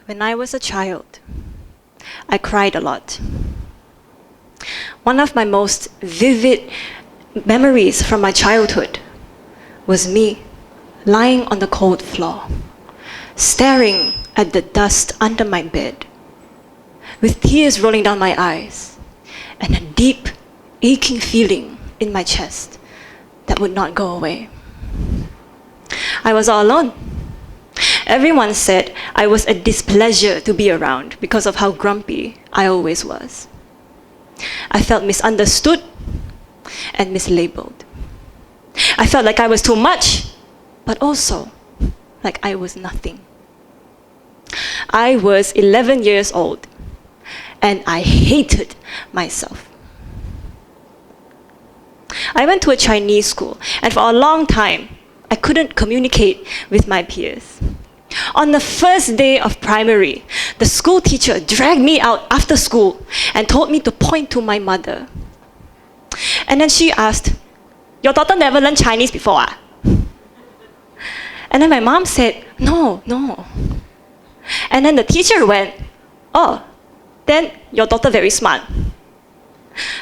When I was a child, I cried a lot. One of my most vivid memories from my childhood was me lying on the cold floor, staring at the dust under my bed, with tears rolling down my eyes, and a deep, aching feeling in my chest that would not go away. I was all alone. Everyone said I was a displeasure to be around because of how grumpy I always was. I felt misunderstood and mislabeled. I felt like I was too much, but also like I was nothing. I was 11 years old, and I hated myself. I went to a Chinese school, and for a long time, I couldn't communicate with my peers. On the first day of primary, the school teacher dragged me out after school and told me to point to my mother. And then she asked, "Your daughter never learned Chinese before, ah?" And then my mom said, No. And then the teacher went, "Oh, then your daughter very smart."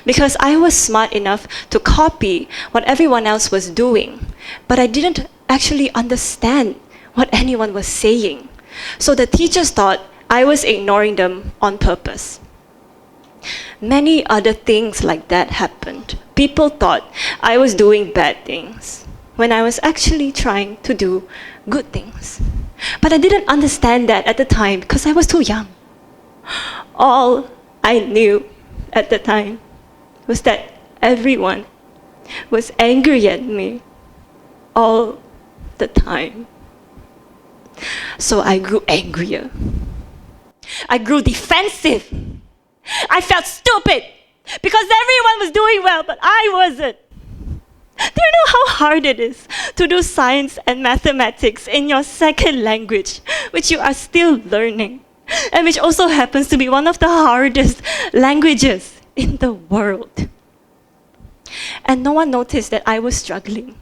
Because I was smart enough to copy what everyone else was doing, but I didn't actually understand what anyone was saying. So the teachers thought I was ignoring them on purpose. Many other things like that happened. People thought I was doing bad things when I was actually trying to do good things. But I didn't understand that at the time because I was too young. All I knew at the time was that everyone was angry at me all the time. So I grew angrier. I grew defensive. I felt stupid because everyone was doing well, but I wasn't. Do you know how hard it is to do science and mathematics in your second language, which you are still learning, and which also happens to be one of the hardest languages in the world? And no one noticed that I was struggling,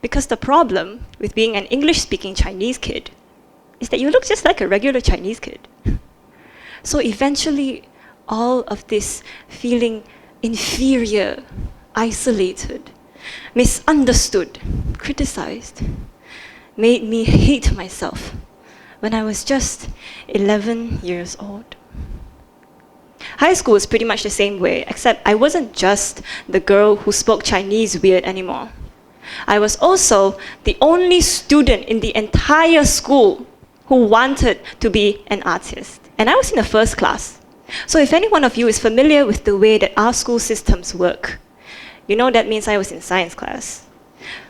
because the problem with being an English-speaking Chinese kid is that you look just like a regular Chinese kid. So eventually, all of this feeling inferior, isolated, misunderstood, criticized, made me hate myself when I was just 11 years old. High school was pretty much the same way, except I wasn't just the girl who spoke Chinese weird anymore. I was also the only student in the entire school who wanted to be an artist. And I was in the first class. So if any one of you is familiar with the way that our school systems work, you know that means I was in science class.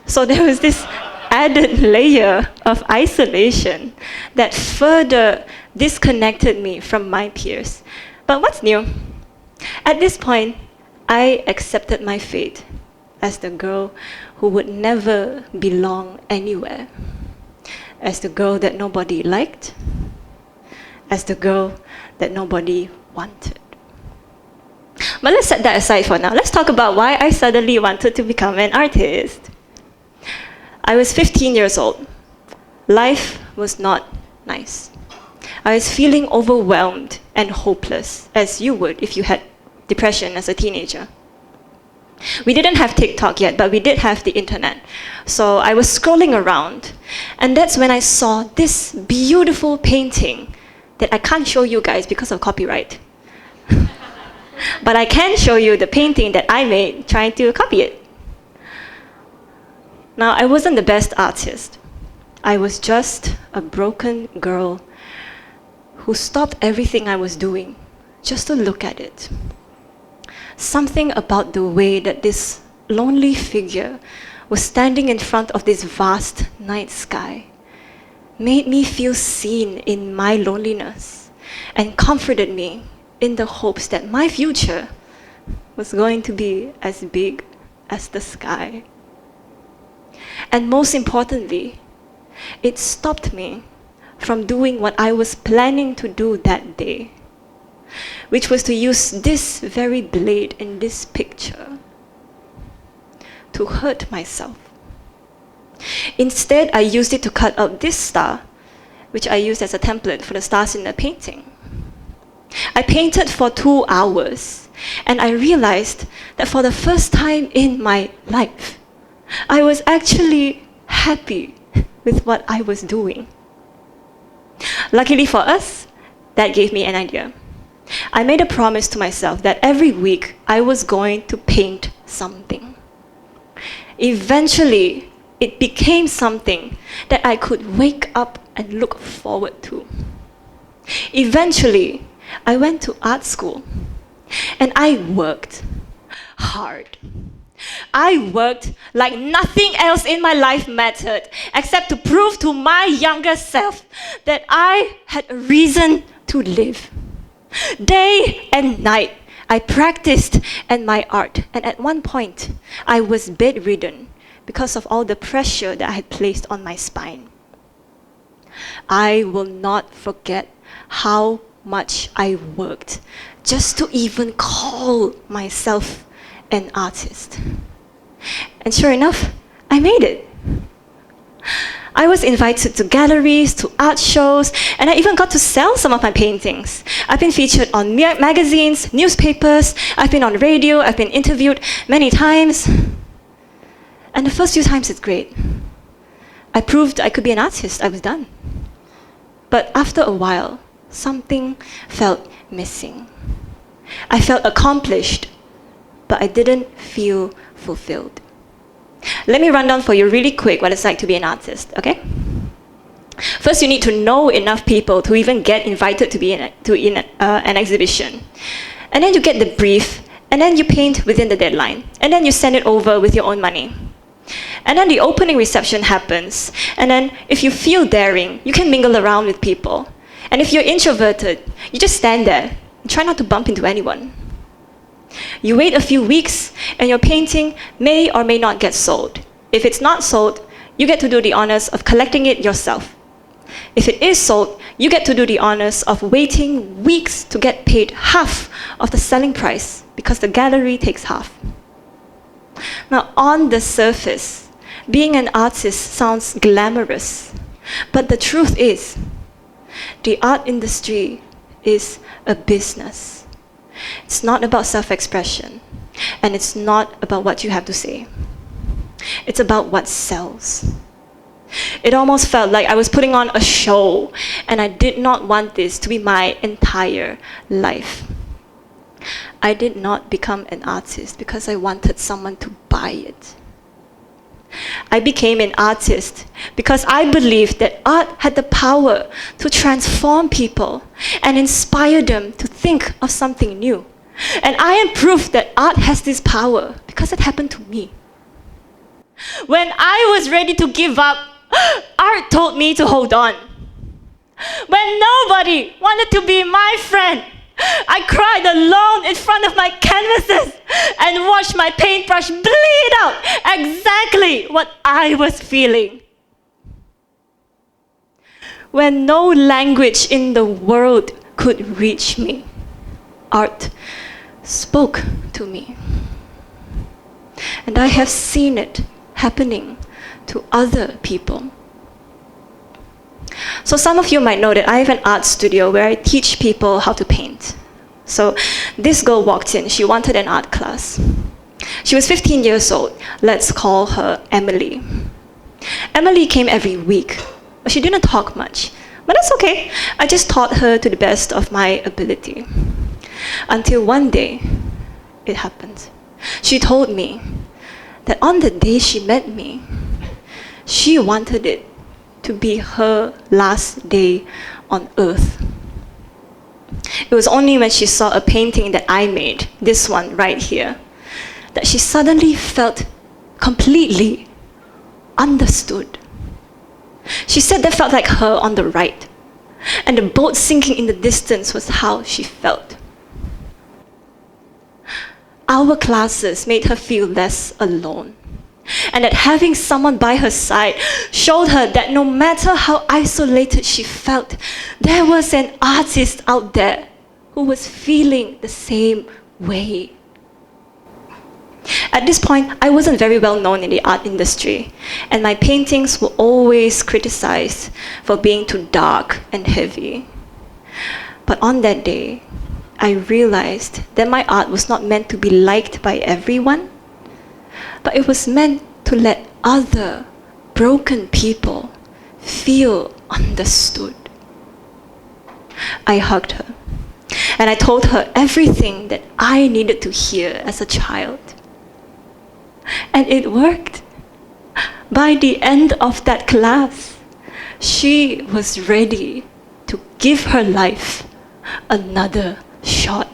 So there was this added layer of isolation that further disconnected me from my peers. But what's new? At this point, I accepted my fate as the girl who would never belong anywhere, as the girl that nobody liked, as the girl that nobody wanted. But let's set that aside for now. Let's talk about why I suddenly wanted to become an artist. I was 15 years old. Life was not nice. I was feeling overwhelmed and hopeless, as you would if you had depression as a teenager. We didn't have TikTok yet, but we did have the internet. So I was scrolling around, and that's when I saw this beautiful painting that I can't show you guys because of copyright. But I can show you the painting that I made trying to copy it. Now, I wasn't the best artist. I was just a broken girl who stopped everything I was doing just to look at it. Something about the way that this lonely figure was standing in front of this vast night sky made me feel seen in my loneliness and comforted me in the hopes that my future was going to be as big as the sky. And most importantly, it stopped me from doing what I was planning to do that day, which was to use this very blade in this picture to hurt myself. Instead, I used it to cut out this star which I used as a template for the stars in the painting. I painted for 2 hours, and I realized that for the first time in my life, I was actually happy with what I was doing. Luckily for us, that gave me an idea. I made a promise to myself that every week I was going to paint something. Eventually, it became something that I could wake up and look forward to. Eventually, I went to art school and I worked hard. I worked like nothing else in my life mattered except to prove to my younger self that I had a reason to live. Day and night, I practiced at my art, and at one point, I was bedridden because of all the pressure that I had placed on my spine. I will not forget how much I worked just to even call myself an artist. And sure enough, I made it. I was invited to galleries, to art shows, and I even got to sell some of my paintings. I've been featured on magazines, newspapers, I've been on radio, I've been interviewed many times. And the first few times it's great. I proved I could be an artist, I was done. But after a while, something felt missing. I felt accomplished, but I didn't feel fulfilled. Let me run down for you really quick what it's like to be an artist, okay? First, you need to know enough people to even get invited to be in an exhibition. And then you get the brief, and then you paint within the deadline. And then you send it over with your own money. And then the opening reception happens. And then if you feel daring, you can mingle around with people. And if you're introverted, you just stand there and try not to bump into anyone. You wait a few weeks, and your painting may or may not get sold. If it's not sold, you get to do the honors of collecting it yourself. If it is sold, you get to do the honors of waiting weeks to get paid half of the selling price because the gallery takes half. Now, on the surface, being an artist sounds glamorous, but the truth is, the art industry is a business. It's not about self-expression, and it's not about what you have to say. It's about what sells. It almost felt like I was putting on a show, and I did not want this to be my entire life. I did not become an artist because I wanted someone to buy it. I became an artist because I believed that art had the power to transform people and inspire them to think of something new. And I am proof that art has this power because it happened to me. When I was ready to give up, art told me to hold on. When nobody wanted to be my friend, I cried alone in front of my canvases and watched my paintbrush bleed out exactly what I was feeling. When no language in the world could reach me, art spoke to me. And I have seen it happening to other people. So some of you might know that I have an art studio where I teach people how to paint. So this girl walked in, she wanted an art class. She was 15 years old. Let's call her Emily. Emily came every week, but she didn't talk much. But that's okay. I just taught her to the best of my ability. Until one day, it happened. She told me that on the day she met me, she wanted it to be her last day on earth. It was only when she saw a painting that I made, this one right here, that she suddenly felt completely understood. She said that felt like her on the right, and the boat sinking in the distance was how she felt. Our classes made her feel less alone, and that having someone by her side showed her that no matter how isolated she felt, there was an artist out there who was feeling the same way. At this point, I wasn't very well known in the art industry, and my paintings were always criticized for being too dark and heavy. But on that day, I realized that my art was not meant to be liked by everyone, but it was meant to let other broken people feel understood. I hugged her, and I told her everything that I needed to hear as a child. And it worked. By the end of that class, she was ready to give her life another shot.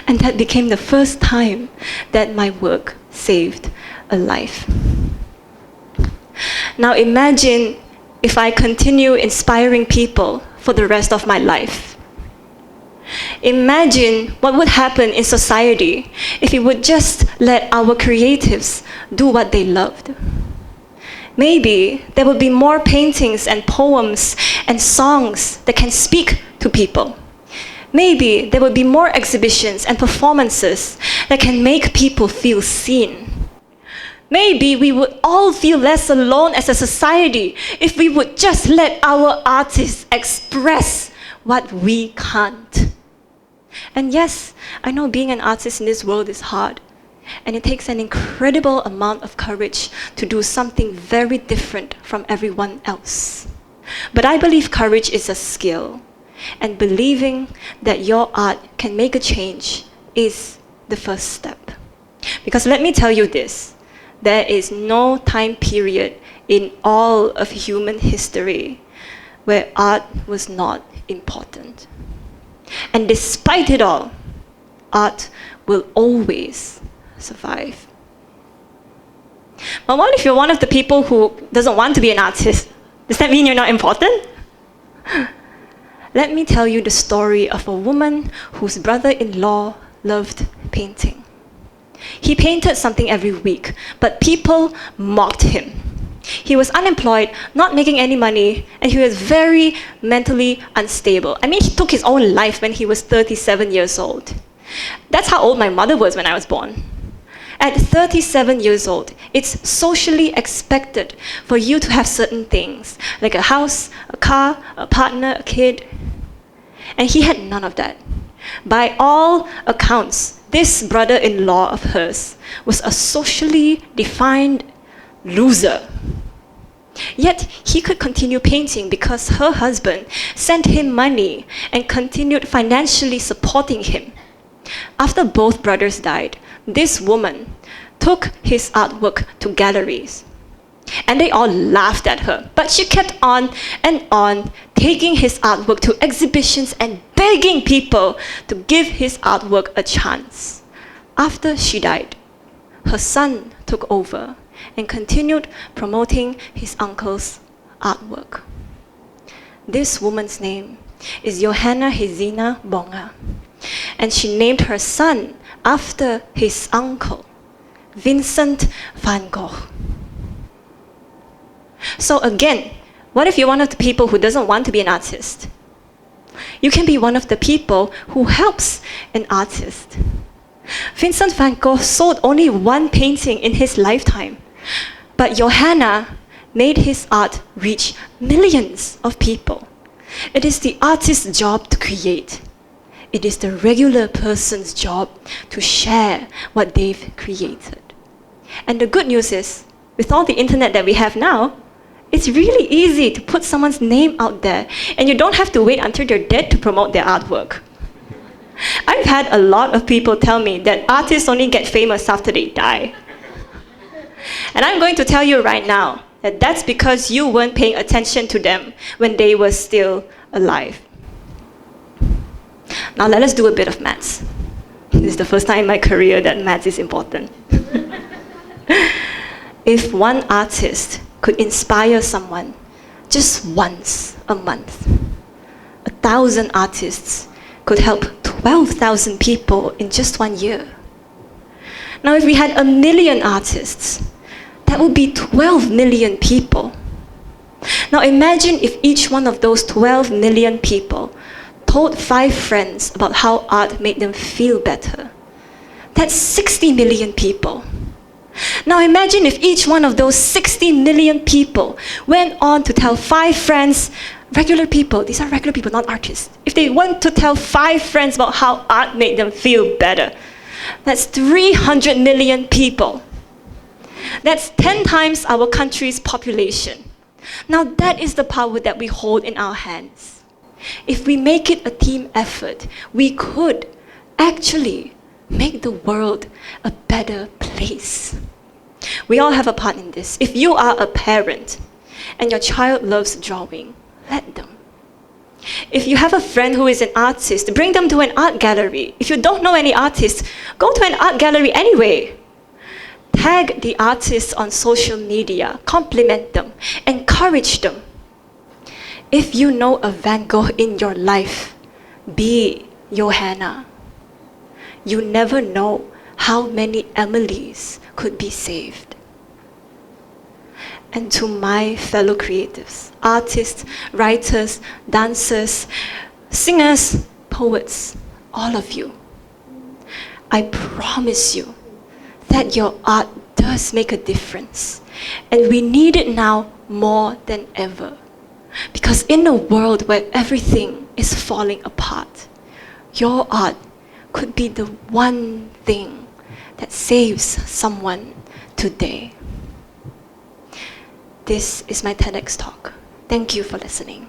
And that became the first time that my work saved a life. Now imagine if I continue inspiring people for the rest of my life. Imagine what would happen in society if we would just let our creatives do what they loved. Maybe there would be more paintings and poems and songs that can speak to people. Maybe there would be more exhibitions and performances that can make people feel seen. Maybe we would all feel less alone as a society if we would just let our artists express what we can't. And yes, I know being an artist in this world is hard, and it takes an incredible amount of courage to do something very different from everyone else. But I believe courage is a skill, and believing that your art can make a change is the first step. Because let me tell you this, there is no time period in all of human history where art was not important. And despite it all, art will always survive. But what if you're one of the people who doesn't want to be an artist? Does that mean you're not important? Let me tell you the story of a woman whose brother-in-law loved painting. He painted something every week, but people mocked him. He was unemployed, not making any money, and he was very mentally unstable. I mean, he took his own life when he was 37 years old. That's how old my mother was when I was born. At 37 years old, it's socially expected for you to have certain things, like a house, a car, a partner, a kid. And he had none of that. By all accounts, this brother-in-law of hers was a socially defined loser. Yet he could continue painting because her husband sent him money and continued financially supporting him. After both brothers died, this woman took his artwork to galleries. And they all laughed at her, but she kept on, taking his artwork to exhibitions and begging people to give his artwork a chance. After she died, her son took over and continued promoting his uncle's artwork. This woman's name is Johanna Hezina Bonga, and she named her son after his uncle, Vincent van Gogh. So again, what if you're one of the people who doesn't want to be an artist? You can be one of the people who helps an artist. Vincent van Gogh sold only one painting in his lifetime, but Johanna made his art reach millions of people. It is the artist's job to create. It is the regular person's job to share what they've created. And the good news is, with all the internet that we have now, it's really easy to put someone's name out there, and you don't have to wait until they're dead to promote their artwork. I've had a lot of people tell me that artists only get famous after they die. And I'm going to tell you right now that that's because you weren't paying attention to them when they were still alive. Now let us do a bit of maths. This is the first time in my career that maths is important. If one artist could inspire someone just once a month, 1,000 artists could help 12,000 people in just 1 year. Now if we had 1 million artists, that would be 12 million people. Now imagine if each one of those 12 million people told 5 friends about how art made them feel better. That's 60 million people. Now imagine if each one of those 60 million people went on to tell 5 friends, regular people, these are regular people, not artists. If they want to tell 5 friends about how art made them feel better, that's 300 million people. That's 10 times our country's population. Now that is the power that we hold in our hands. If we make it a team effort, we could actually make the world a better place. We all have a part in this. If you are a parent and your child loves drawing, let them. If you have a friend who is an artist, bring them to an art gallery. If you don't know any artists, go to an art gallery anyway. Tag the artists on social media, compliment them, encourage them. If you know a Van Gogh in your life, be Johanna. You never know how many Emilys could be saved. And to my fellow creatives, artists, writers, dancers, singers, poets, all of you, I promise you that your art does make a difference. And we need it now more than ever. Because in a world where everything is falling apart, your art could be the one thing that saves someone today. This is my TEDx talk. Thank you for listening.